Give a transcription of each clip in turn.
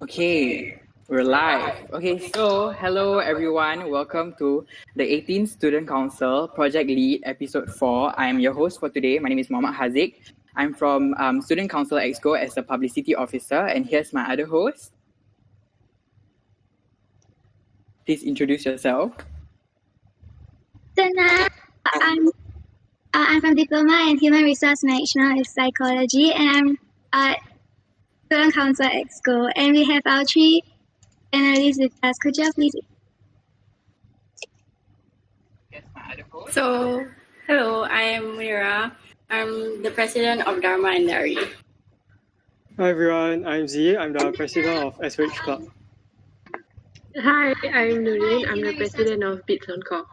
Okay, we're live. Okay, so hello everyone. Welcome to the 18th Student Council Project L.E.A.D episode 4. I'm your host for today. My name is Haaziq. I'm from Student Council Exco as a publicity officer, and here's my other host. Please introduce yourself. Keerthana. I'm from Diploma in Human Resource Management and Psychology, and I'm at Student Council Exco. And we have our three panelists with us. Could you please? So, hello, I am Munirah. I'm the president of Dharma and Endari. Hi everyone, I'm Z. I'm the president of SH Club. Hi, I'm Nurin. I'm the president of Encore.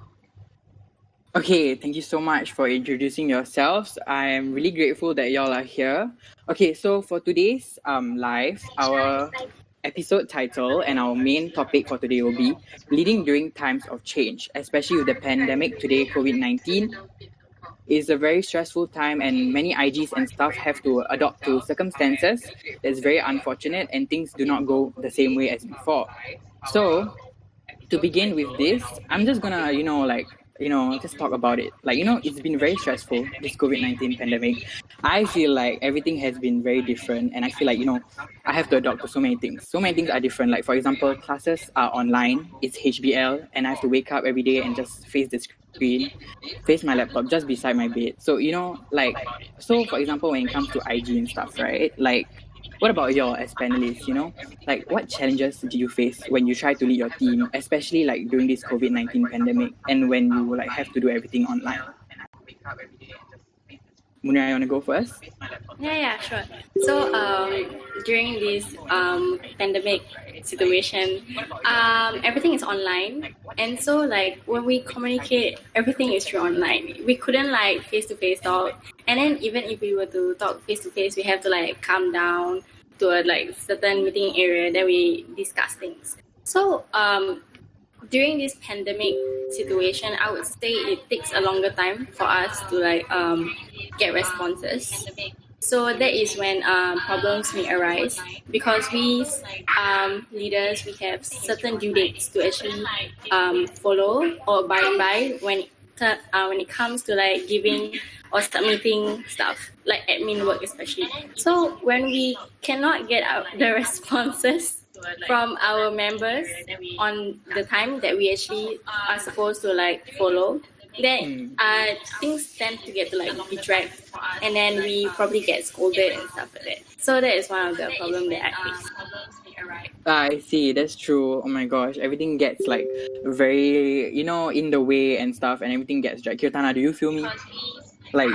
Okay, thank you so much for introducing yourselves. I am really grateful that y'all are here. Okay, so for today's live, our episode title and our main topic for today will be leading during times of change, especially with the pandemic today, COVID-19. It's a very stressful time and many IGs and staff have to adapt to circumstances that's very unfortunate and things do not go the same way as before. So, to begin with this, I'm just gonna, just talk about it. It's been very stressful, this COVID-19 pandemic. I feel like everything has been very different and I feel like, I have to adapt to so many things. So many things are different. Like, for example, classes are online, it's HBL, and I have to wake up every day and just face the screen, face my laptop just beside my bed. So, for example, when it comes to IG and stuff, right? What about y'all as panelists, what challenges do you face when you try to lead your team, especially during this COVID-19 pandemic and when you have to do everything online? Munirah, you want to go first? Yeah, sure. So, during this pandemic situation, everything is online. And so, when we communicate, everything is through online. We couldn't, face-to-face talk. And then even if we were to talk face-to-face, we have to, calm down to a, certain meeting area. Then we discuss things. So, during this pandemic situation, I would say it takes a longer time for us to get responses. So that is when problems may arise because we leaders, we have certain due dates to actually follow or abide by when it comes to giving or submitting stuff like admin work especially. So when we cannot get out the responses from our members on the time that we actually are supposed to follow, then things tend to get to be dragged, and then we probably get scolded and stuff like that. So that is one of the problems that I face. I see, that's true. Oh my gosh, everything gets very, in the way and stuff, and everything gets dragged. Keerthana, do you feel me? It's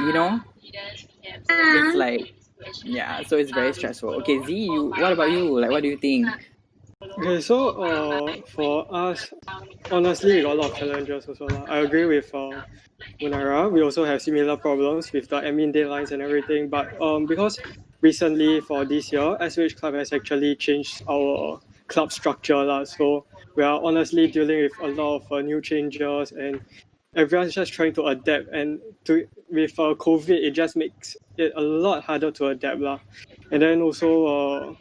yeah, so it's very stressful. Okay, Z, what about you? What do you think? Okay, so for us, honestly, we got a lot of challenges also. I agree with Munirah. We also have similar problems with the admin deadlines and everything. But because recently for this year, SH Club has actually changed our club structure. So we are honestly dealing with a lot of new changes and everyone's just trying to adapt. And with COVID, it just makes it a lot harder to adapt. And then also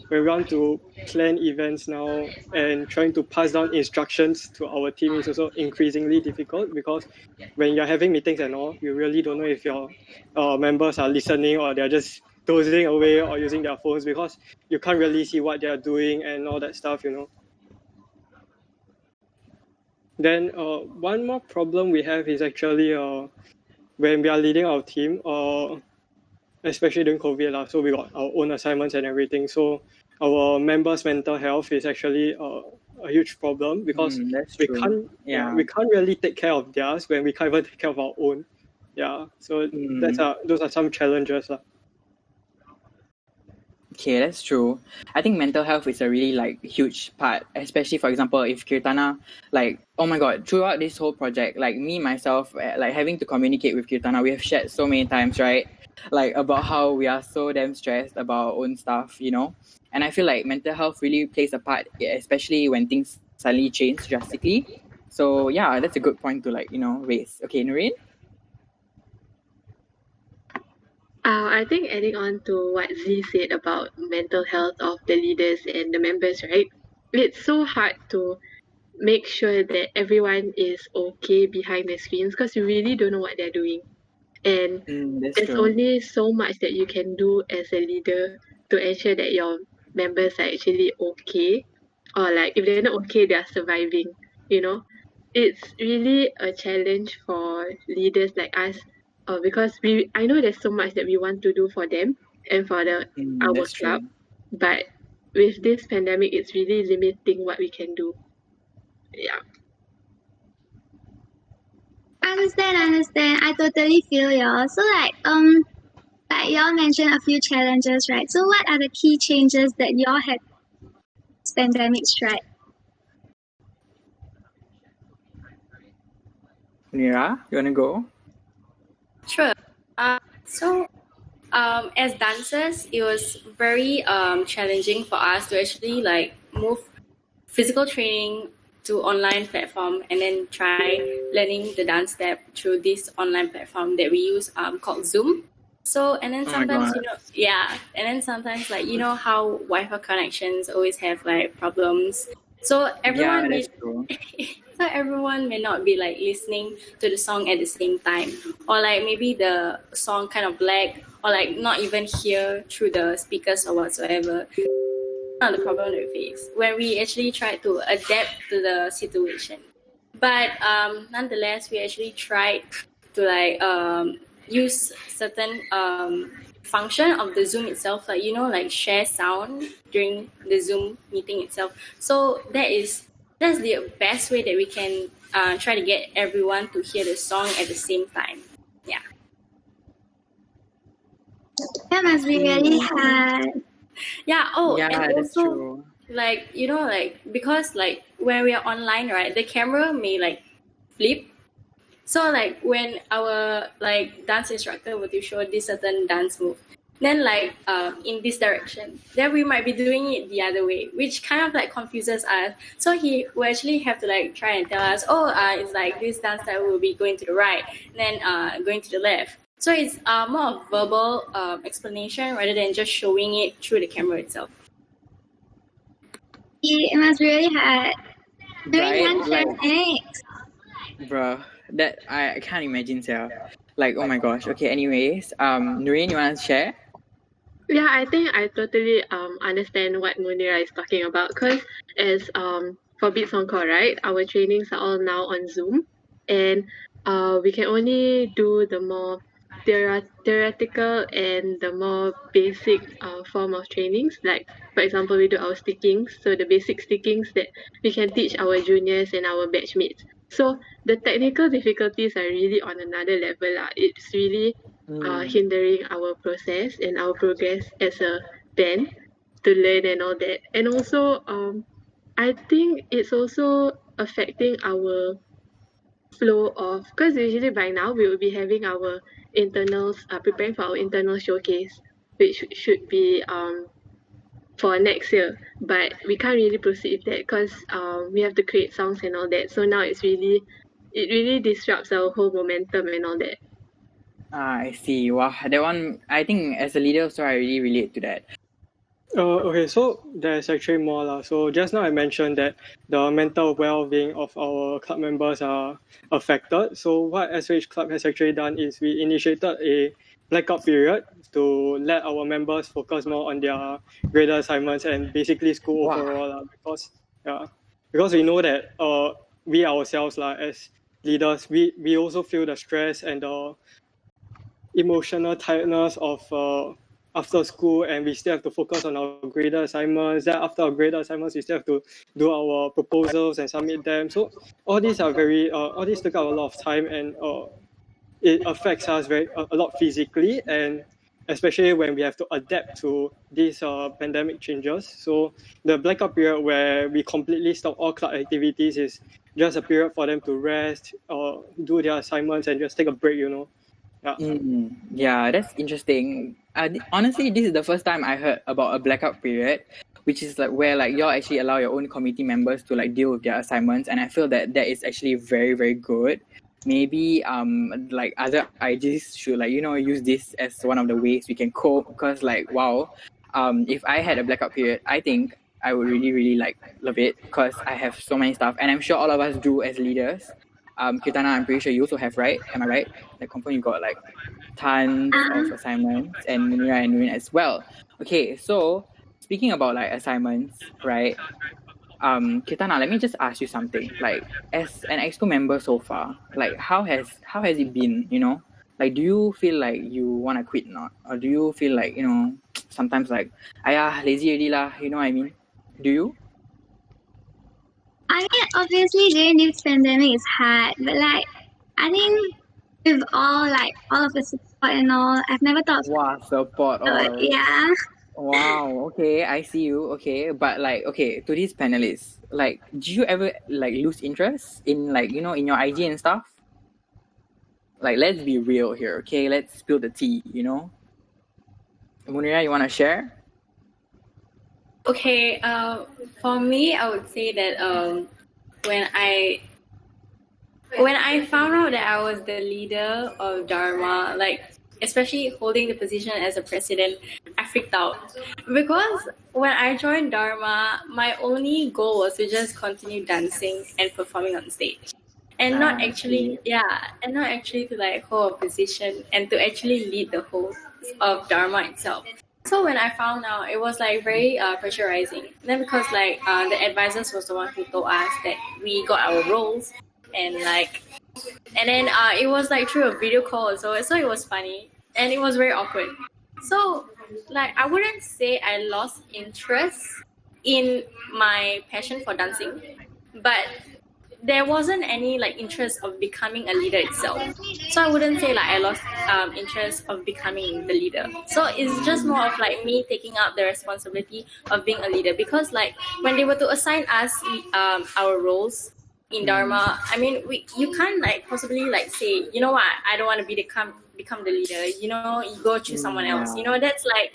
when we want to plan events now and trying to pass down instructions to our team is also increasingly difficult because when you're having meetings and all, you really don't know if your members are listening or they're just dozing away or using their phones because you can't really see what they're doing and all that stuff. Then one more problem we have is actually when we are leading our team, especially during COVID, so we got our own assignments and everything. So our members' mental health is actually a huge problem because we can't really take care of theirs when we can't even take care of our own. Yeah, so those are some challenges. Okay, that's true. I think mental health is a really huge part, especially for example if Keerthana, oh my god, throughout this whole project, me myself, having to communicate with Keerthana, we have shared so many times, right? About how we are so damn stressed about our own stuff, and I feel mental health really plays a part, especially when things suddenly change drastically. So yeah, that's a good point to raise. Okay, Nurin? I think adding on to what Z said about mental health of the leaders and the members, right? It's so hard to make sure that everyone is okay behind the screens because you really don't know what they're doing. And That's there's true. only so much that you can do as a leader to ensure that your members are actually okay, or like if they're not okay, they're surviving. You know, it's really a challenge for leaders like us, because I know there's so much that we want to do for them and for our That's club, true. but with this pandemic, it's really limiting what we can do. Yeah. Understand. I totally feel y'all. So like y'all mentioned a few challenges, right? So what are the key changes that y'all had this pandemic strike? Munirah, you wanna go? Sure. So, as dancers, it was very challenging for us to actually like move physical training to online platform and then try learning the dance step through this online platform that we use called Zoom. So and then Oh my sometimes god. and then sometimes like how Wi-Fi connections always have like problems. So Yeah, that's true. so everyone may not be like listening to the song at the same time, or like maybe the song kind of lag, or like not even hear through the speakers or whatsoever. Not the problem that we face when we actually try to adapt to the situation. But nonetheless, we actually tried to like use certain function of the Zoom itself, like like share sound during the Zoom meeting itself. So that's the best way that we can try to get everyone to hear the song at the same time. Yeah. That must be really hard. Yeah. Oh, Yeah, and that's also true. like like because like when we are online, right, the camera may like flip. So like when our like dance instructor were to show this certain dance move, then like in this direction, then we might be doing it the other way, which kind of like confuses us. So he will actually have to like try and tell us, oh, it's like this dance style will be going to the right, then going to the left. So it's more of verbal explanation rather than just showing it through the camera itself. It must be really hard. Right? Like, Thanks. bruh, that I can't imagine, sir. Like, oh my gosh. Okay, anyways, Nurin, you wanna share? Yeah, I think I totally understand what Munirah is talking about because as for Beats Encore, right, our trainings are all now on Zoom, and we can only do the more theoretical and the more basic form of trainings. Like for example, we do our stickings, so the basic stickings that we can teach our juniors and our batchmates. So the technical difficulties are really on another level. It's really hindering our process and our progress as a band to learn and all that. And also, I think it's also affecting our flow of, because usually by now we will be having our internals, preparing for our internal showcase, which should be for next year. But we can't really proceed with that because we have to create songs and all that. So now it really disrupts our whole momentum and all that. I see. Wow, that one, I think as a leader, so I really relate to that. Okay, so there's actually more lah. So just now I mentioned that the mental well-being of our club members are affected. So what SH Club has actually done is we initiated a blackout period to let our members focus more on their graded assignments and basically school Wow. overall lah. Because we know that we ourselves lah as leaders, we also feel the stress and the emotional tiredness of after school, and we still have to focus on our graded assignments. Then after our graded assignments, we still have to do our proposals and submit them. So all these are all these take up a lot of time, and it affects us a lot physically, and especially when we have to adapt to these pandemic changes. So the blackout period where we completely stop all club activities is just a period for them to rest or do their assignments and just take a break, Yeah. Yeah, that's interesting. Honestly, this is the first time I heard about a blackout period, which is like where like y'all actually allow your own committee members to like deal with their assignments, and I feel that is actually very, very good. maybe like other IGs should like use this as one of the ways we can cope, because like wow, if I had a blackout period, I think I would really like love it, because I have so many stuff, and I'm sure all of us do as leaders. Keerthana, I'm pretty sure you also have, right? Am I right? Like confirm you got like tons of assignments, and Munirah and Nurin as well. Okay, so speaking about like assignments, right? Keerthana, let me just ask you something. Like, as an EXCO member so far, like how has it been? Like, do you feel like you wanna quit or not, or do you feel like sometimes like, lazy already lah? You know what I mean? Do you? I mean, obviously during this pandemic it's hard, but like I think with all of the support and all, I've never thought of Wow, support all. yeah. Wow, okay, I see you. Okay, but like, okay, to these panelists, like, do you ever like lose interest in like in your IG and stuff? Like, let's be real here, okay? Let's spill the tea. Munirah, you wanna share? Okay, for me, I would say that when I found out that I was the leader of Dharma, like especially holding the position as a president, I freaked out, because when I joined Dharma, my only goal was to just continue dancing and performing on stage, and not actually to like hold a position and to actually lead the whole of Dharma itself. So when I found out, it was like very pressurizing. Then because like the advisors was the one who told us that we got our roles, and then it was like through a video call, so it was funny and it was very awkward. So like I wouldn't say I lost interest in my passion for dancing, but there wasn't any like interest of becoming a leader itself. So I wouldn't say like I lost interest of becoming the leader. So it's just more of like me taking up the responsibility of being a leader, because like when they were to assign us our roles in Dharma, I mean you can't like possibly like say, you know what, I don't want to become the leader, you go choose someone else. That's like,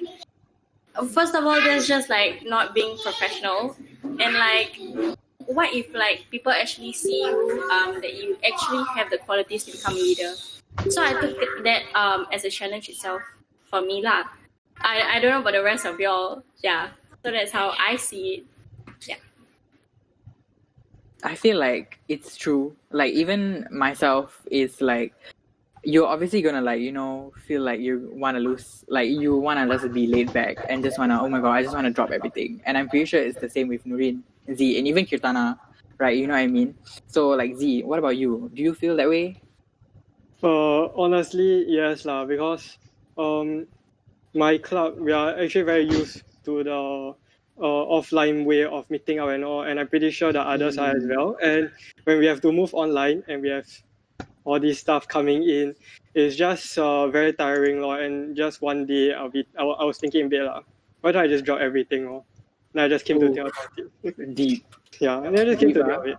first of all, that's just like not being professional. And like, what if like people actually see you that you actually have the qualities to become a leader? So I took that as a challenge itself for me lah. I don't know about the rest of y'all. Yeah, so that's how I see it. Yeah, I feel like it's true. Like even myself is like, you're obviously gonna like feel like you want to lose, like you want to just be laid back and just want to, oh my god, I just want to drop everything. And I'm pretty sure it's the same with Nurin, Z, and even Keerthana, right? You know what I mean? So like, Z, what about you? Do you feel that way? Honestly, yes lah, because my club, we are actually very used to the offline way of meeting up and all, and I'm pretty sure the others are as well. And when we have to move online and we have all this stuff coming in, it's just very tiring lor. And just one day I was thinking a bit lah, why don't I just drop everything lor? And I just came to think about it. Deep. Yeah, and I just came to think of it.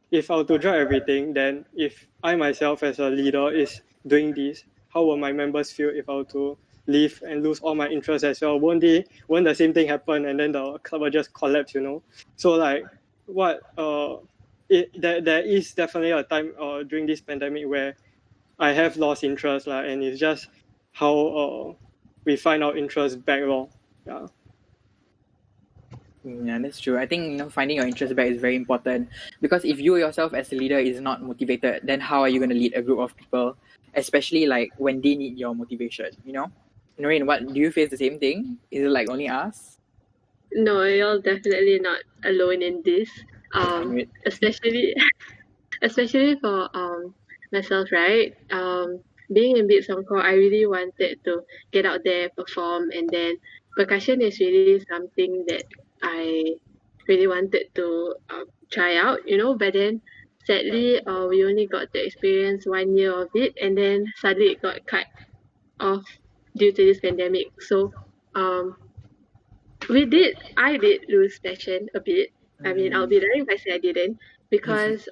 If I were to drop everything, then if I myself as a leader is doing this, how will my members feel if I were to leave and lose all my interests as well? Won't the same thing happen and then the club will just collapse, So like, there is definitely a time during this pandemic where I have lost interest and it's just how we find our interest back lor. Yeah. Yeah, that's true. I think finding your interest back is very important, because if you yourself as a leader is not motivated, then how are you going to lead a group of people, especially like when they need your motivation? Nurin, what do you face the same thing? Is it like only us? No, you're definitely not alone in this. Especially for myself, right? Being in Beats Encore, I really wanted to get out there, perform, and then percussion is really something that I really wanted to try out, but then sadly we only got to experience 1 year of it, and then suddenly it got cut off due to this pandemic. So I did lose passion a bit. I mean, I'll be lying if I say I didn't, because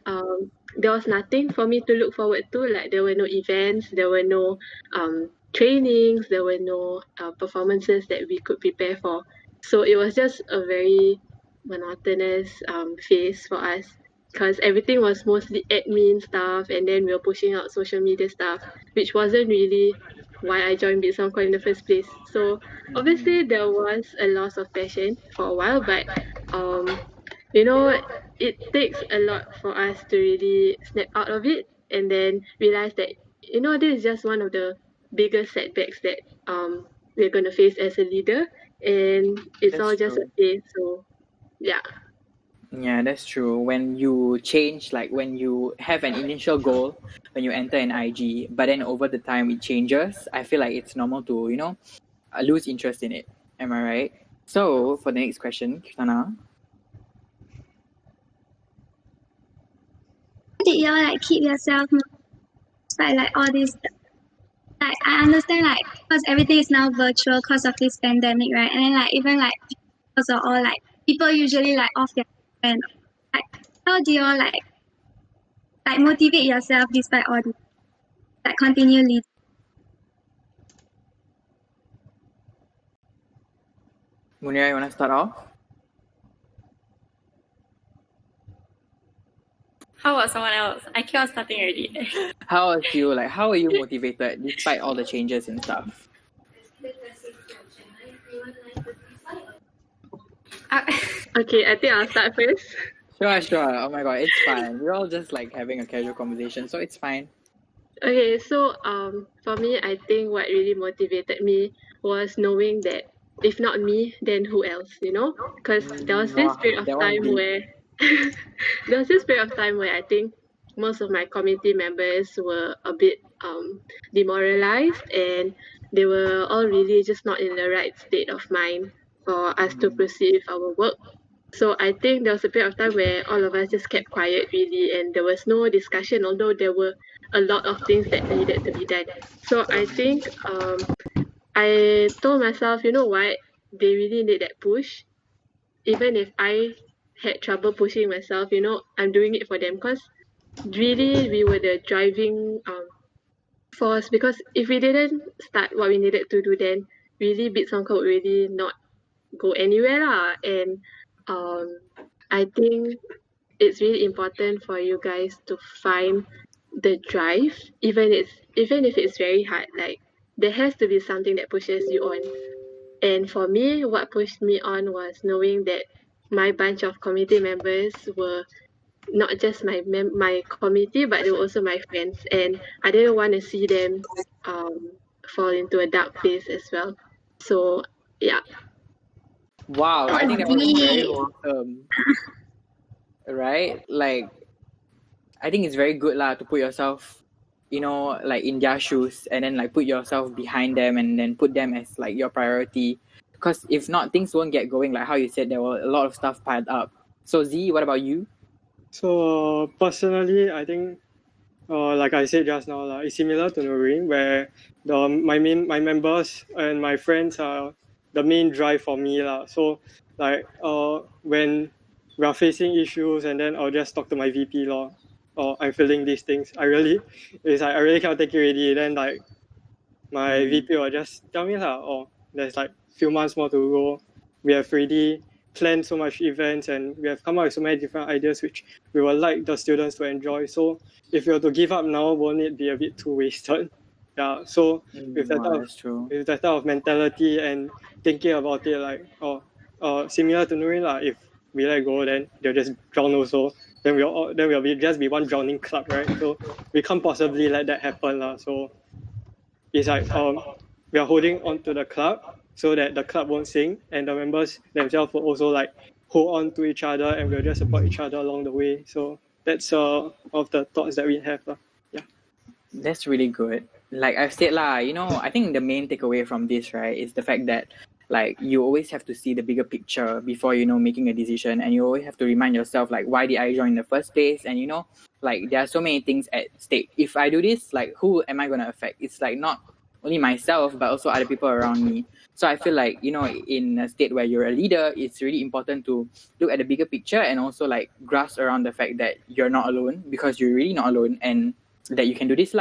there was nothing for me to look forward to. Like there were no events, there were no trainings, there were no performances that we could prepare for. So it was just a very monotonous phase for us. because everything was mostly admin stuff, and then we were pushing out social media stuff, which wasn't really why I joined Bits Encore in the first place. So obviously there was a loss of passion for a while, but you know, it takes a lot for us to really snap out of it and then realize that, you know, this is just one of the biggest setbacks that we're gonna face as a leader, and it's That's all just true. okay. So yeah. Yeah, that's true. When you change, like when you have an initial goal, when you enter an IG, but then over the time it changes, I feel like it's normal to, lose interest in it. Am I right? So for the next question, Keerthana. Did you all like keep yourself despite like all this? Like I understand like because everything is now virtual because of this pandemic, right? And then like even like because of all like people usually like off their phone. Like how do you all like motivate yourself despite all this? Like continue leading. Munirah, you want to start off? How about someone else? I keep on starting already. How are you motivated despite all the changes and stuff? Okay, I think I'll start first. Sure. Oh my god, it's fine. We're all just like having a casual conversation, so it's fine. Okay, so for me, I think what really motivated me was knowing that if not me, then who else, you know? Because there was this Wow, period of that one's time deep. where I think most of my committee members were a bit demoralized, and they were all really just not in the right state of mind for us to proceed with our work. So I think there was a period of time where all of us just kept quiet really, and there was no discussion, although there were a lot of things that needed to be done. So I think I told myself, you know what, they really need that push. Even if I had trouble pushing myself, you know, I'm doing it for them, because really we were the driving force. Because if we didn't start what we needed to do, then really Bits Encore would really not go anywhere lah. And I think it's really important for you guys to find the drive, even if it's very hard. Like there has to be something that pushes you on. And for me, what pushed me on was knowing that my bunch of committee members were not just my committee, but they were also my friends, and I didn't want to see them fall into a dark place as well. So yeah. Wow, I think that was very wholesome. Right? Like, I think it's very good lah to put yourself, like in their shoes, and then like put yourself behind them, and then put them as like your priority. Because if not, things won't get going. Like how you said, there were a lot of stuff piled up. So Z, what about you? So personally, I think, like I said just now, it's similar to Nurin, where my members and my friends are the main drive for me lah. So like when we are facing issues, and then I'll just talk to my VP or I'm feeling these things. I really cannot take it already. Then like my VP will just tell me oh, there's like few months more to go. We have already planned so much events, and we have come up with so many different ideas which we would like the students to enjoy. So if you were to give up now, won't it be a bit too wasted? Yeah. So with that type of mentality and thinking about it, like similar to Nurin if we let go, then they'll just drown also. Then we'll just be one drowning club, right? So we can't possibly let that happen So it's like we are holding on to the club so that the club won't sink, and the members themselves will also like hold on to each other, and we'll just support each other along the way. So that's of the thoughts that we have. Yeah. That's really good. Like I've said I think the main takeaway from this, right, is the fact that like you always have to see the bigger picture before making a decision, and you always have to remind yourself like, why did I join in the first place? And like there are so many things at stake. If I do this, like who am I going to affect? It's like not only myself but also other people around me. So I feel like in a state where you're a leader, it's really important to look at the bigger picture, and also like grasp around the fact that you're not alone, because you're really not alone, and that you can do this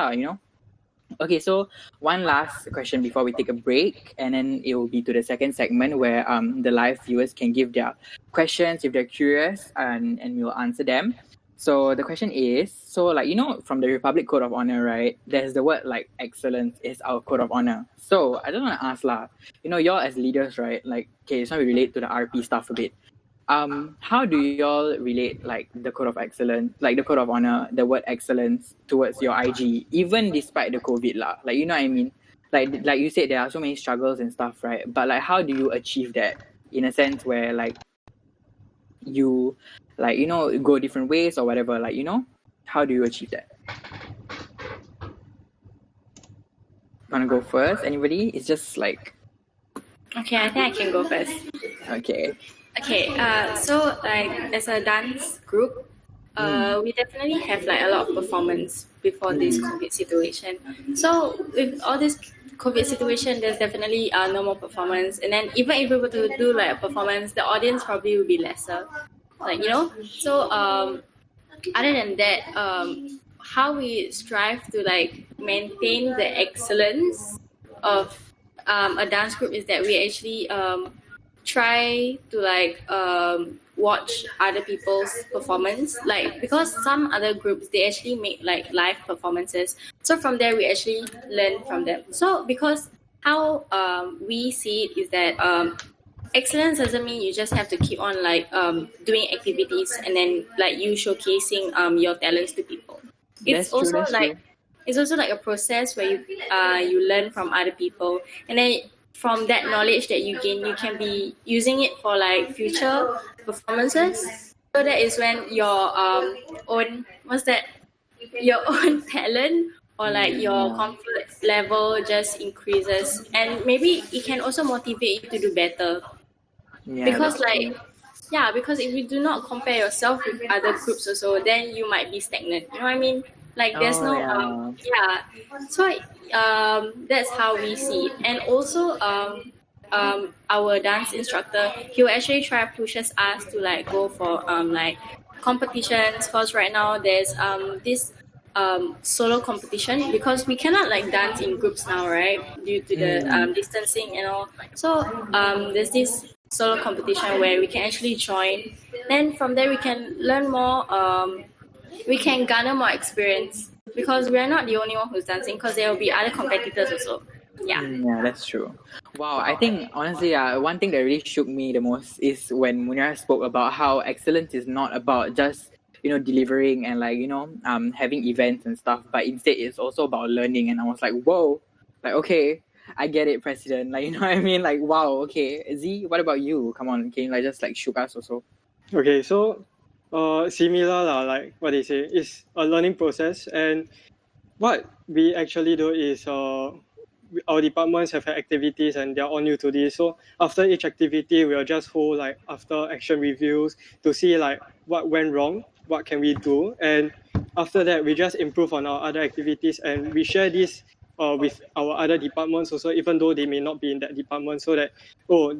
Okay, so one last question before we take a break, and then it will be to the second segment where the live viewers can give their questions if they're curious, and we'll answer them. So the question is, so like, from the Republic Code of Honor, right, there's the word like excellence is our code of honor. So I just want to ask lah, y'all as leaders, right, like, okay, this one we relate to the RP stuff a bit. How do y'all relate like the code of excellence, like the code of honor, the word excellence towards your IG, even despite the COVID lah? Like, you know what I mean? Like you said, there are so many struggles and stuff, right? But like, how do you achieve that in a sense where like you like, go different ways or whatever, like, how do you achieve that? Wanna go first? Anybody? It's just like... Okay, I think I can go first. Okay. Okay, so like as a dance group, we definitely have like a lot of performance before this COVID situation. So with all this COVID situation, there's definitely no more performance. And then even if we were to do like a performance, the audience probably will be lesser. Like, So other than that, how we strive to like maintain the excellence of a dance group is that we actually try to like watch other people's performance, like because some other groups they actually make like live performances, so from there we actually learn from them. So because how we see it is that excellence doesn't mean you just have to keep on like doing activities and then like you showcasing your talents to people. It's also like a process where you learn from other people, and then from that knowledge that you gain, you can be using it for like future performances. So that is when your own talent or like your comfort level just increases, and maybe it can also motivate you to do better. Because if you do not compare yourself with other groups also, then you might be stagnant. You know what I mean? Like there's So that's how we see it. And also our dance instructor, he will actually try to pushes us to like go for like competitions, because right now there's this solo competition, because we cannot like dance in groups now, right, due to the distancing and all. So there's this solo competition where we can actually join. Then from there we can learn more, we can garner more experience, because we are not the only one who's dancing, because there will be other competitors also. Yeah, that's true. Wow, I think honestly, one thing that really shook me the most is when Munirah spoke about how excellence is not about just delivering and like having events and stuff, but instead it's also about learning. And I was like, whoa, like okay, I get it, President. Like, you know what I mean? Like, wow, okay. Z, what about you? Come on, can you like just like shook us also? Okay, so similar lah, like what they say, it's a learning process. And what we actually do is our departments have had activities and they're all new to this. So after each activity, we'll just hold like after action reviews to see like what went wrong, what can we do. And after that, we just improve on our other activities, and we share this with our other departments also, even though they may not be in that department, so that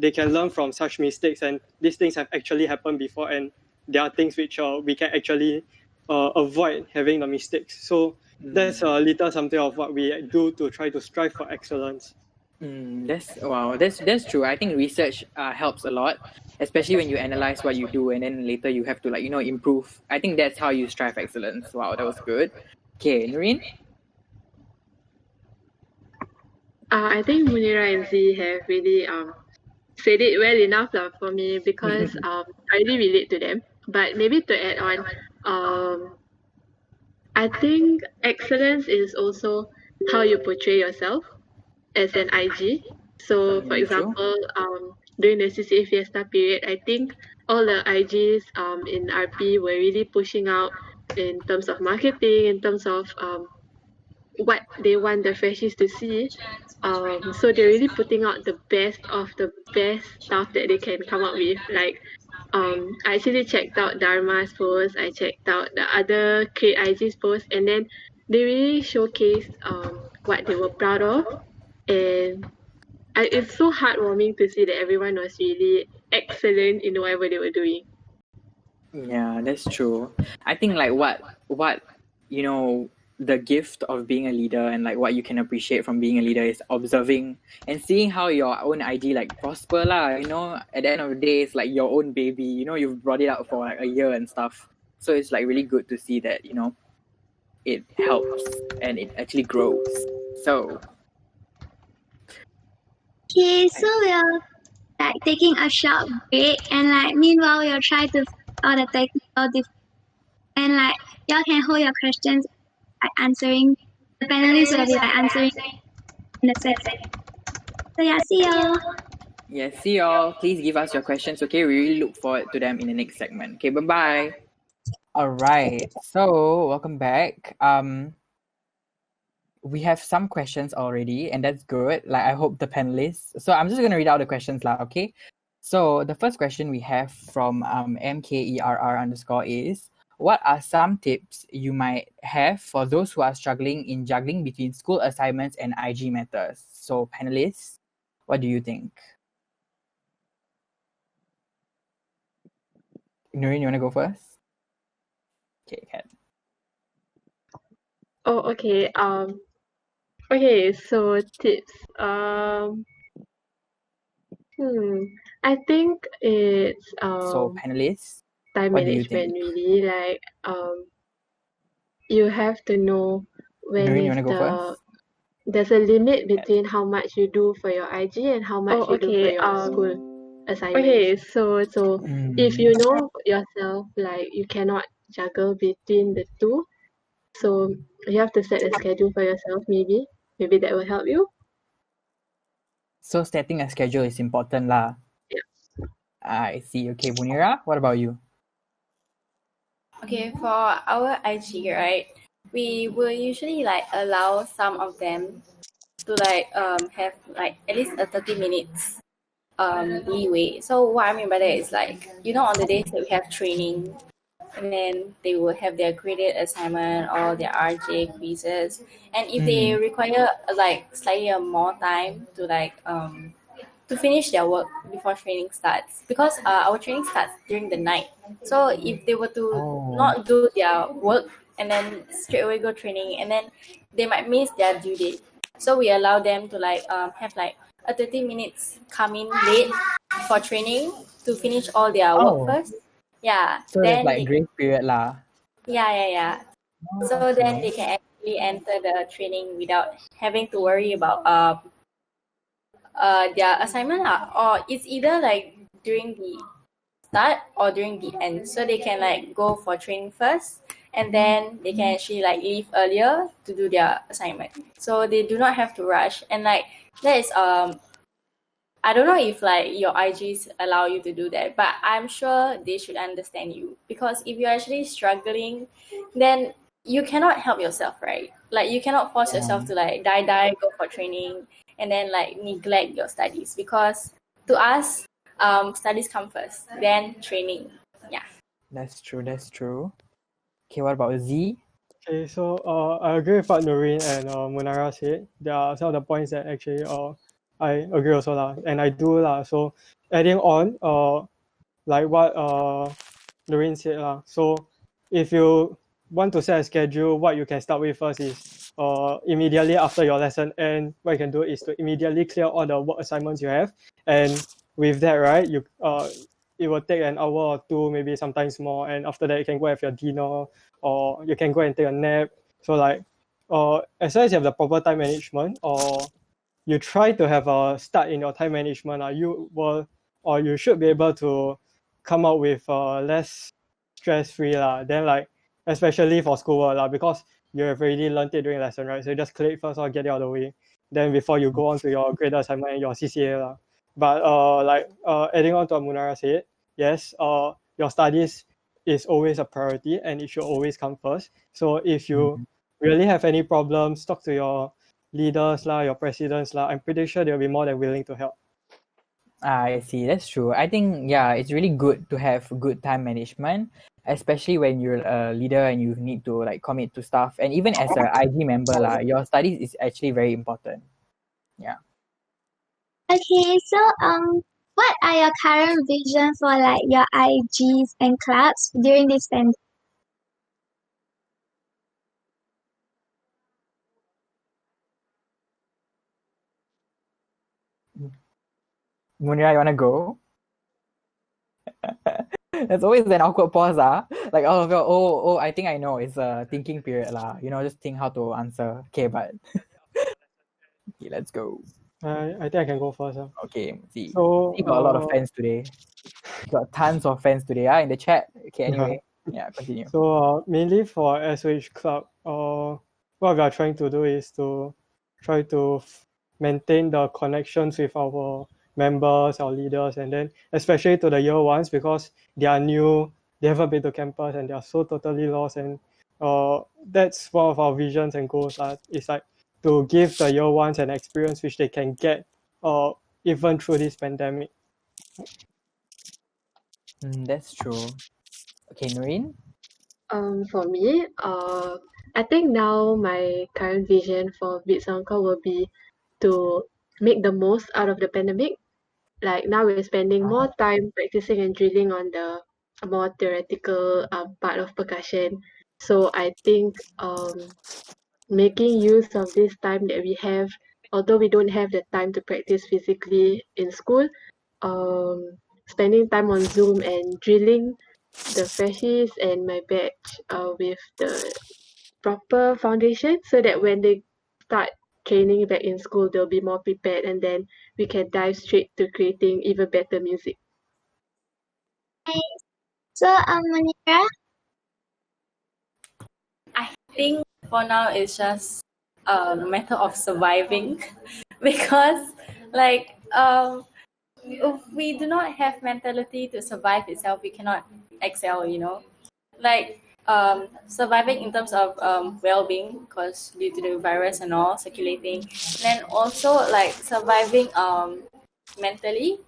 they can learn from such mistakes, and these things have actually happened before, and there are things which we can actually avoid having the mistakes. So that's a little something of what we do to try to strive for excellence. That's true. I think research helps a lot, especially when you analyze what you do and then later you have to like improve. I think that's how you strive excellence. Wow, that was good. Okay, Nurin. I think Munirah and Z have really said it well enough for me, because I really relate to them. But maybe to add on, I think excellence is also how you portray yourself as an IG. So for example, during the CCA Fiesta period, I think all the IGs in RP were really pushing out in terms of marketing, in terms of what they want the freshies to see. So they're really putting out the best of the best stuff that they can come up with. Like I actually checked out Dharma's post, I checked out the other Create IG's post, and then they really showcased what they were proud of. And it's so heartwarming to see that everyone was really excellent in whatever they were doing. Yeah, that's true. I think like what the gift of being a leader and like what you can appreciate from being a leader is observing and seeing how your own IG like prosper lah. At the end of the day, it's like your own baby. You've brought it out for like a year and stuff. So it's like really good to see that, it helps and it actually grows. So Okay, so we're like taking a short break, and like meanwhile we'll try to all the technical and like y'all can hold your questions like answering. The panelists will be like answering in the session. So yeah, see y'all. yes, see y'all. Please give us your questions, okay? We really look forward to them in the next segment. Okay, bye-bye. All right. So welcome back. We have some questions already, and that's good. Like, I hope the panelists. So I'm just gonna read out the questions, lah. Okay. So the first question we have from MKERR_ is, what are some tips you might have for those who are struggling in juggling between school assignments and IG matters? So panelists, what do you think? Nurin, you wanna go first? Okay, Kat. Oh, okay. Okay, so tips. I think it's So panelists, time what do you management think? really. Like you have to know when Nurin, you is wanna go first? there's a limit between how much you do for your IG and how much you do for your school assignments. Okay, so if you know yourself, like you cannot juggle between the two, so you have to set a schedule for yourself. Maybe that will help you. So setting a schedule is important lah. Yeah. I see. Okay, Munirah, what about you? Okay, for our IG, right, we will usually like allow some of them to like have like at least a 30 minutes leeway. So what I mean by that is like, on the days that we have training, and then they will have their graded assignment or their RJ quizzes, and if they require like slightly more time to like to finish their work before training starts, because our training starts during the night. So if they were to not do their work and then straight away go training, and then they might miss their due date. So we allow them to like have like a 30 minutes come in late for training to finish all their work first. Yeah. So then there's like grace period lah. yeah. So then they can actually enter the training without having to worry about their assignment lah. Or it's either like during the start or during the end. So they can like go for training first, and then they can actually like leave earlier to do their assignment. So they do not have to rush. And like that is I don't know if like your IGs allow you to do that, but I'm sure they should understand you, because if you're actually struggling, then you cannot help yourself, right? Like you cannot force yourself to like die, go for training, and then like neglect your studies, because to us, studies come first, then training. Yeah. That's true. Okay, what about Z? Okay, so I agree with what Nurin and Munirah said. There are some of the points that actually I agree also lah, and I do lah. So adding on like what Nurin said lah. So if you want to set a schedule, what you can start with first is immediately after your lesson, and what you can do is to immediately clear all the work assignments you have, and with that, right, you it will take an hour or two, maybe sometimes more, and after that you can go have your dinner, or you can go and take a nap. So like as long as you have the proper time management, or you try to have a start in your time management, you will, or you should be able to come up with less stress-free lah. Then like especially for schoolwork lah, because you have already learned it during lesson, right? So you just clear it first or get it out of the way. Then before you go on to your graded assignment and your CCA lah. But adding on to what Munirah said, yes, your studies is always a priority and it should always come first. So if you really have any problems, talk to your leaders lah, your presidents lah. I'm pretty sure they'll be more than willing to help. I see. That's true. I think it's really good to have good time management, especially when you're a leader and you need to like commit to stuff. And even as an IG member lah, your studies is actually very important. Yeah. Okay, so what are your current vision for like your IGs and clubs during this pandemic? Munirah, you wanna go? There's always an awkward pause. Like all of you, oh, I think I know. It's a thinking period lah. Just think how to answer. Okay, but okay, let's go. I think I can go first. Okay, see. So, You got a lot of fans today. You got tons of fans today, in the chat. Okay, anyway. Yeah, continue. So mainly for SOH Club, what we are trying to do is to try to maintain the connections with our members, our leaders, and then especially to the year ones, because they are new, they haven't been to campus, and they are so totally lost. And that's one of our visions and goals. It's like to give the year ones an experience which they can get even through this pandemic. That's true. Okay, Nurin? For me, I think now my current vision for Beats Encore will be to make the most out of the pandemic. Like now we're spending more time practicing and drilling on the more theoretical part of percussion. So I think making use of this time that we have, although we don't have the time to practice physically in school, spending time on Zoom and drilling the freshies and my batch with the proper foundation, so that when they start training back in school, they'll be more prepared, and then we can dive straight to creating even better music. So, Munirah? I think for now it's just a matter of surviving because if we do not have mentality to survive itself, we cannot excel, surviving in terms of well-being, because due to the virus and all circulating, and then also surviving mentally,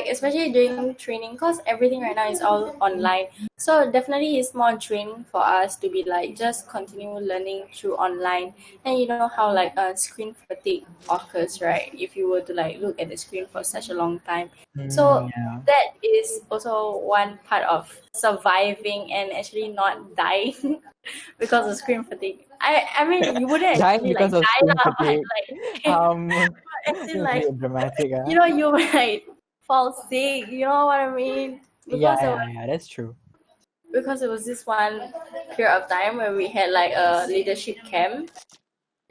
especially during training, because everything right now is all online. So definitely it's more draining for us to be just continue learning through online. And you know how screen fatigue occurs, right? If you were to look at the screen for such a long time. So that is also one part of surviving and actually not dying because of screen fatigue. I mean, you wouldn't Dying actually because of die screen lah, fatigue. but actually dramatic. you might fall sick. You know what I mean? Because Yeah, that's true. Because it was this one period of time where we had a leadership camp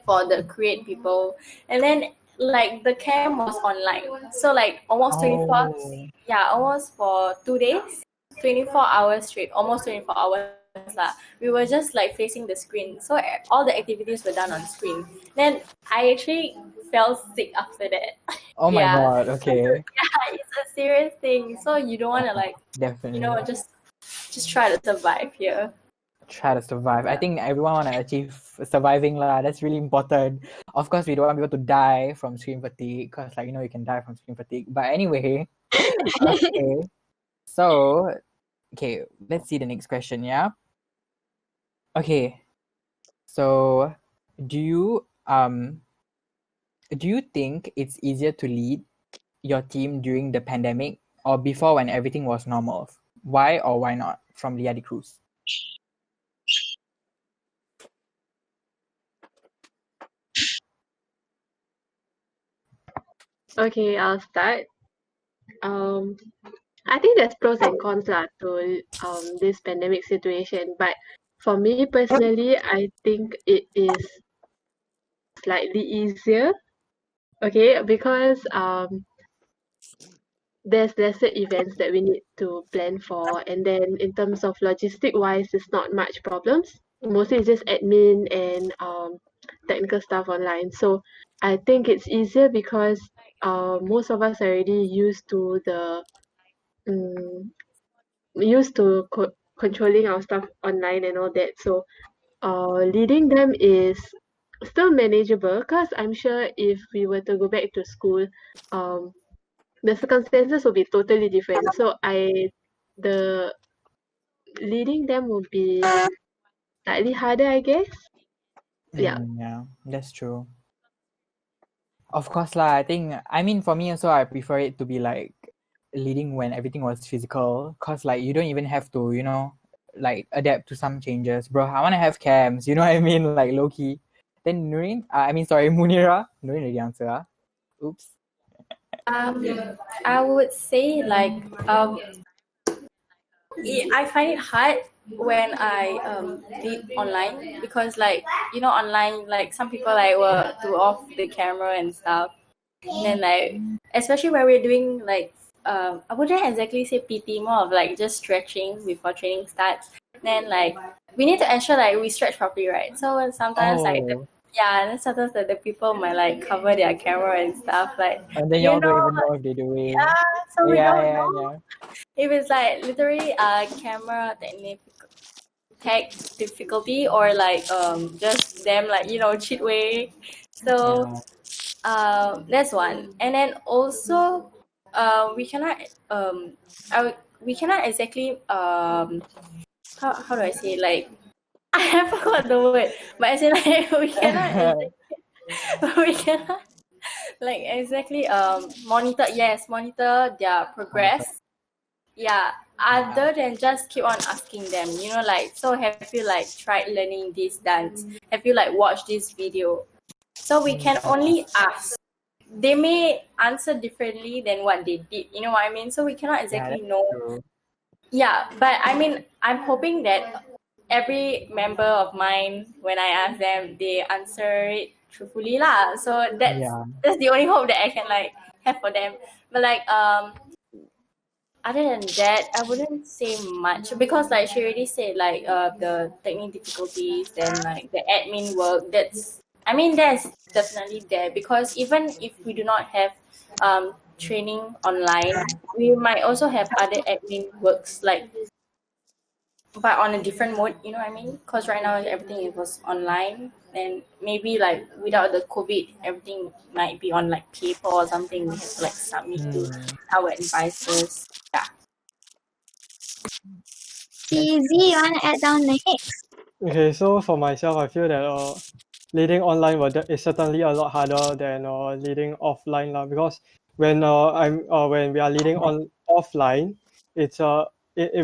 for the create people, and then the camp was online, so almost 24, almost for 2 days, 24 hours straight, almost 24 hours lah. We were just facing the screen, so all the activities were done on screen. Then I actually fell sick after that. Oh my god, okay. It's a serious thing, so you don't want to definitely just try to survive here. Try to survive. I think everyone want to achieve surviving lah. That's really important. Of course, we don't want people to die from screen fatigue, because you can die from screen fatigue. But anyway, okay. So, let's see the next question. Yeah. Okay. So, do you think it's easier to lead your team during the pandemic or before, when everything was normal? Why or why not? From L.E.A.D Cruz. Okay, I'll start. I think there's pros and cons to this pandemic situation, but for me personally, I think it is slightly easier. Okay, because there's lesser events that we need to plan for, and then in terms of logistic wise, it's not much problems. Mostly it's just admin and technical stuff online. So I think it's easier because most of us are already used to controlling our stuff online and all that. So leading them is still manageable, because I'm sure if we were to go back to school, the circumstances will be totally different. So the leading them will be slightly harder, I guess. Yeah, that's true. Of course lah. I mean, for me also, I prefer it to be leading when everything was physical, because you don't even have to adapt to some changes. Bro, I want to have camps, you know what I mean, low key. Then Nurin, Munirah. Nurin already answer. Oops. I would say I find it hard when I did online, because like online, like some people like will do off the camera and stuff, and then like especially when we're doing like I wouldn't exactly say PT, more of like just stretching before training starts. Then like we need to ensure like we stretch properly, right? So sometimes like Oh, and then sometimes the people might like cover their camera and stuff, like and then y'all don't even know if they're doing. so we Yeah, don't yeah, know yeah. if it's like literally camera tech difficulty, or like just them like cheat way. So that's one. And then also we cannot we cannot exactly how do I say, like I forgot the word, but I say like we cannot like exactly monitor their progress, other than just keep on asking them, like, so have you like tried learning this dance, have you like watched this video? So we can only ask. They may answer differently than what they did, you know what I mean? So we cannot Yeah, exactly that's know. true. But I mean, I'm hoping that every member of mine, when I ask them, they answer it truthfully lah. So that's the only hope that I can like have for them. But like other than that, I wouldn't say much, because like she already said, like the technical difficulties, then like the admin work. That's definitely there, because even if we do not have training online, we might also have other admin works, like but on a different mode. You know what I mean? Because right now everything was online, and maybe like without the COVID, everything might be on like paper or something. We have to like submit to our advisors. Yeah. Easy, you want to add down next? Okay, so for myself, I feel that leading online is certainly a lot harder than leading offline lah. Because when we are leading on offline, it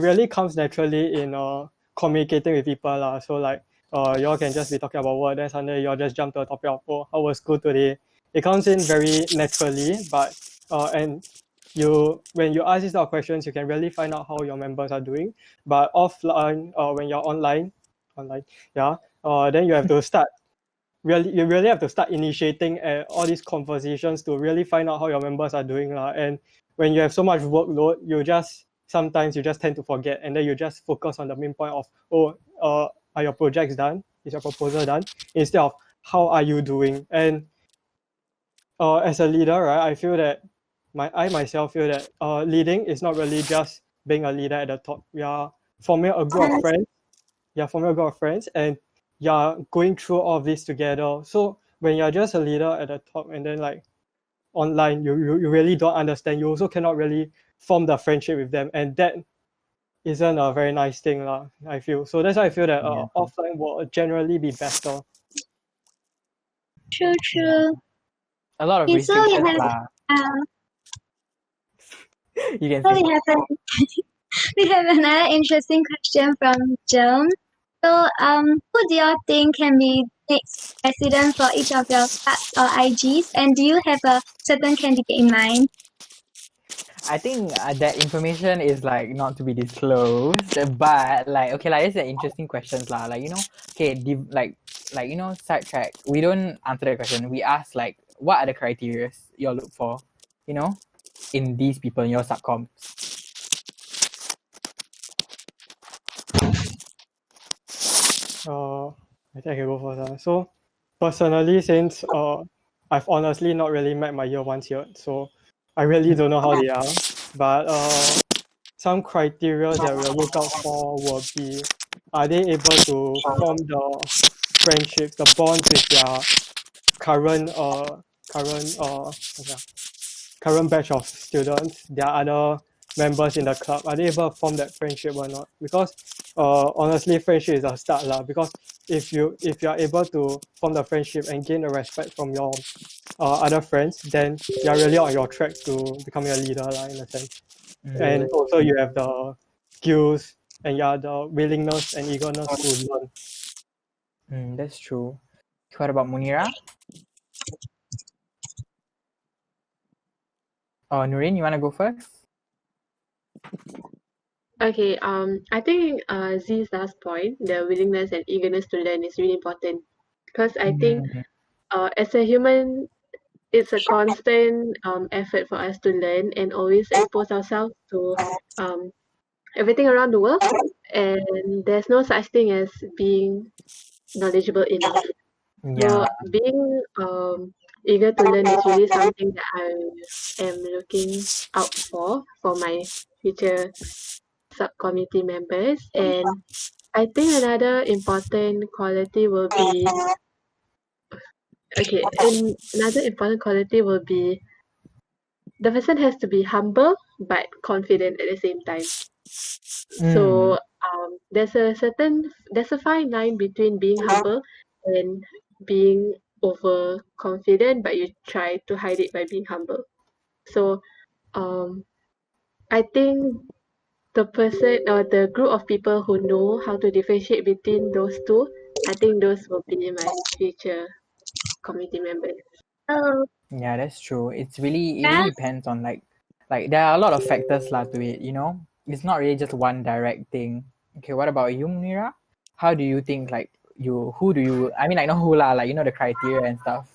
really comes naturally in communicating with people lah. So like y'all can just be talking about work, then suddenly y'all just jump to a topic of how was school today. It comes in very naturally, but and when you ask these sort of questions, you can really find out how your members are doing. But offline, when you're online, then you have to start you really have to start initiating all these conversations to really find out how your members are doing lah. And when you have so much workload, sometimes you just tend to forget, and then you just focus on the main point of are your projects done, is your proposal done, instead of how are you doing. And as a leader, right, I myself feel that leading is not really just being a leader at the top. We are forming a group of friends. You're forming a group of friends, and you're going through all of this together. So when you're just a leader at the top, and then like online, you really don't understand. You also cannot really form the friendship with them, and that isn't a very nice thing lah, I feel. So that's why I feel that offline will generally be better. True. A lot of Okay, so we restrictions have lah. You can so say. we have another interesting question from Joan. So who do you think can be next president for each of your clubs or IGs, and do you have a certain candidate in mind? I think that information is like not to be disclosed, but like okay, like it's an interesting questions lah. Like okay, like sidetrack. We don't answer that question. We ask like, what are the criteria you look for, in these people in your subcom. I think I can go first. So personally, since I've honestly not really met my year ones yet, so I really don't know how they are. But some criteria that we'll look out for will be, are they able to form the friendships, the bonds with their current batch of students, their other members in the club? Are they able to form that friendship or not? Because honestly, friendship is a start lah. Because if you are able to form the friendship and gain the respect from your other friends, then you are really on your track to becoming a leader lah, in a sense. And also you have the skills and the willingness and eagerness to learn. That's true. What about Munirah? Nurin, you want to go first? Okay, I think Z's last point, the willingness and eagerness to learn is really important because I think as a human, it's a constant effort for us to learn and always expose ourselves to um, everything around the world, and there's no such thing as being knowledgeable enough. Yeah. So being eager to learn is really something that I am looking out for my future subcommittee members. And I think another important quality will be and another important quality will be the person has to be humble but confident at the same time. So there's a fine line between being humble and being overconfident, but you try to hide it by being humble. So um, I think the person or the group of people who know how to differentiate between those two, I think those will be my future committee members. Oh, Yeah, that's true. It really depends on like there are a lot of factors lah to it, you know? It's not really just one direct thing. Okay, what about you, Munirah? How do you think like who do you I mean like not who lah, like you know the criteria and stuff.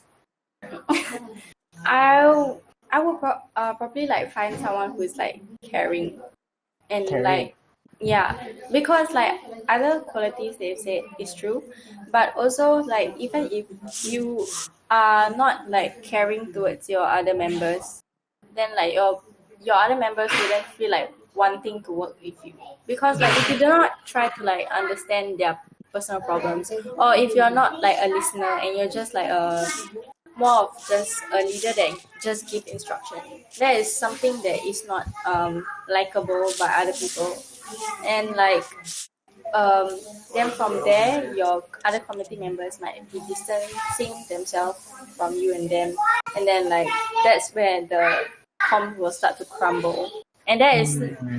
I would probably like find someone who is like caring and Caring. like because like other qualities they've said is true, but also like even if you are not like caring towards your other members, then like your other members wouldn't feel like wanting to work with you, because like if you do not try to like understand their personal problems, or if you're not like a listener and you're just like more of just a leader that just give instruction, that is something that is not likable by other people. And like then from there your other committee members might be distancing themselves from you and them, and then like that's where the comms will start to crumble, and that is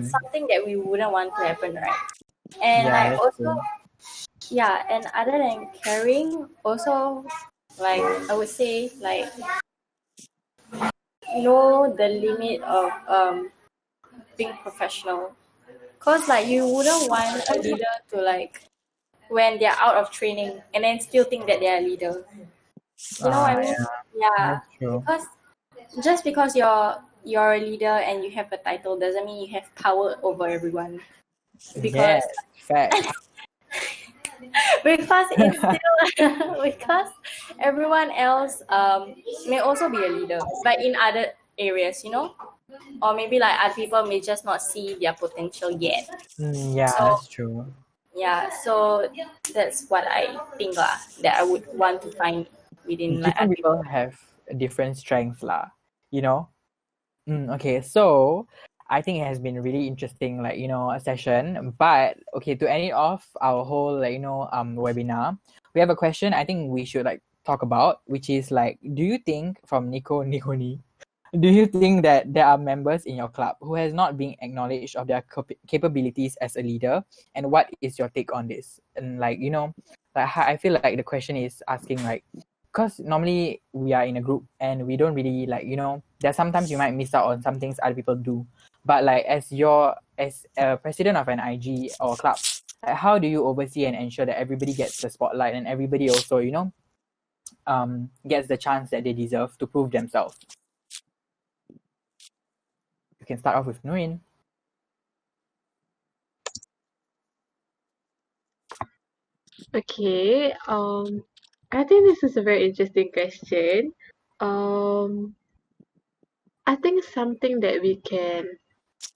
something that we wouldn't want to happen, right? And Yeah, like that's also true. and other than caring, also like I would say like know the limit of being professional, cause like you wouldn't want a leader to like when they're out of training and then still think that they're a leader. You know what I mean? Yeah, That's true. because just because you're a leader and you have a title doesn't mean you have power over everyone. Because Yes, fact. because it's still because everyone else may also be a leader, but in other areas, you know, or maybe like other people may just not see their potential yet. Yeah, So that's true. yeah, so that's what I think lah, that I would want to find within like Different other people have different strengths lah, you know? Okay, so I think it has been really interesting, like, you know, a session. But okay, to end it off our whole like, you know, webinar, we have a question I think we should like talk about, which is like, do you think from Nikoni, do you think that there are members in your club who has not been acknowledged of their capabilities as a leader? And what is your take on this? And like, you know, like I feel like the question is asking like, because normally we are in a group and we don't really like, you know, there's sometimes you might miss out on some things other people do. But like as a president of an IG or club, like how do you oversee and ensure that everybody gets the spotlight and everybody also, you know, gets the chance that they deserve to prove themselves? You can start off with Nurin. Okay, I think this is a very interesting question. I think something that we can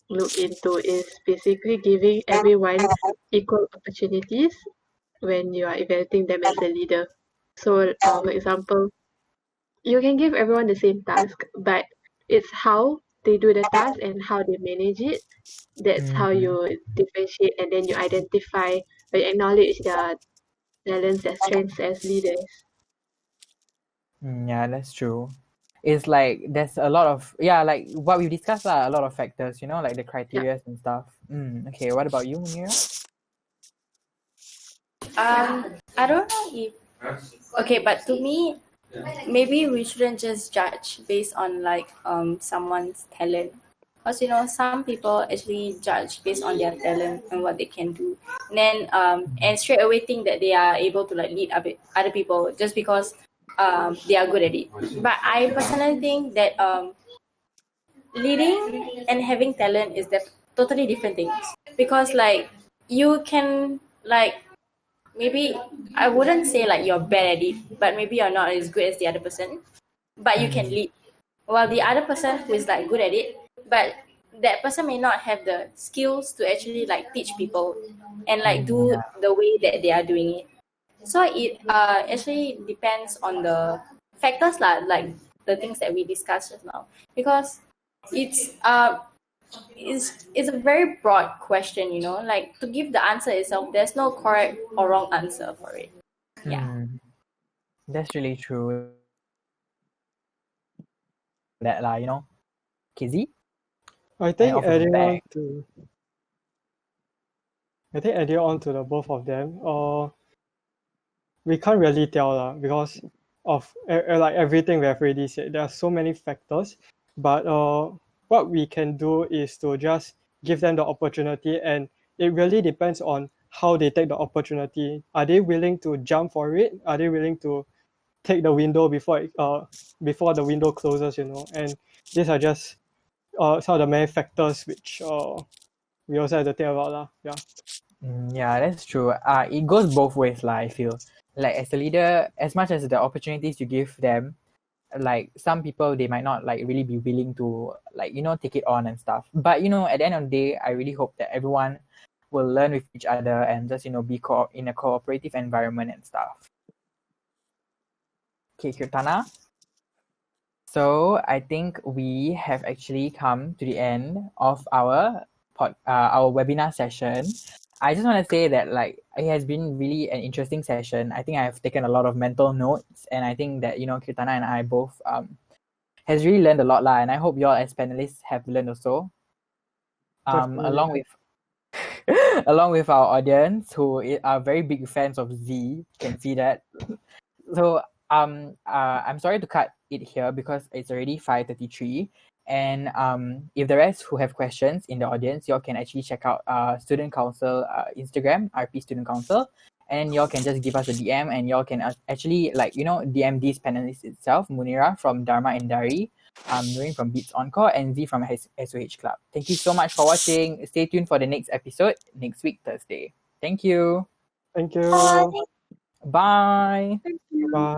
look into is basically giving everyone equal opportunities when you are evaluating them as a leader. So, for example, you can give everyone the same task, but it's how they do the task and how they manage it. That's how you differentiate, and then you identify or you acknowledge their talents, their strengths as leaders. Yeah, that's true. It's like there's a lot of like what we discussed a lot of factors, you know, like the criteria and stuff. Okay, what about you, Munirah? I don't know if okay, but to me, maybe we shouldn't just judge based on like someone's talent, Because some people actually judge based on their talent and what they can do, and then and straight away think that they are able to like lead other people just because they are good at it. But I personally think that leading and having talent is totally different things, because like you can like maybe I wouldn't say like you're bad at it, but maybe you're not as good as the other person, but you can lead, while the other person who is like good at it, but that person may not have the skills to actually like teach people and like do the way that they are doing it. So it actually depends on the factors lah, like the things that we discussed just now, because it's a very broad question, like to give the answer itself, there's no correct or wrong answer for it. Yeah. That's really true. That KZ? I think off of the adding on back. to the both of them, we can't really tell lah, because of like everything we have already said. There are so many factors, but what we can do is to just give them the opportunity, and it really depends on how they take the opportunity. Are they willing to jump for it? Are they willing to take the window before the window closes? And these are just some of the many factors which we also have to think about lah. Yeah. Yeah, that's true. It goes both ways lah, I feel. Like as a leader, as much as the opportunities you give them, like some people they might not like really be willing to like take it on and stuff. But at the end of the day, I really hope that everyone will learn with each other and just be in a cooperative environment and stuff. Okay, Keerthana. So I think we have actually come to the end of our webinar session. I just want to say that like it has been really an interesting session. I think I have taken a lot of mental notes, and I think that Keerthana and I both has really learned a lot lah, and I hope you all as panelists have learned also. Along with our audience who are very big fans of Z, you can see that. So I'm sorry to cut it here because it's already 5:33. And if the rest who have questions in the audience, y'all can actually check out Student Council Instagram, RP Student Council, and y'all can just give us a DM, and y'all can actually DM these panelists itself, Munirah from Dharma Endari, Nurin from Beats Encore, and Z from SOH Club. Thank you so much for watching. Stay tuned for the next episode next week, Thursday. Thank you. Thank you. Bye. Bye.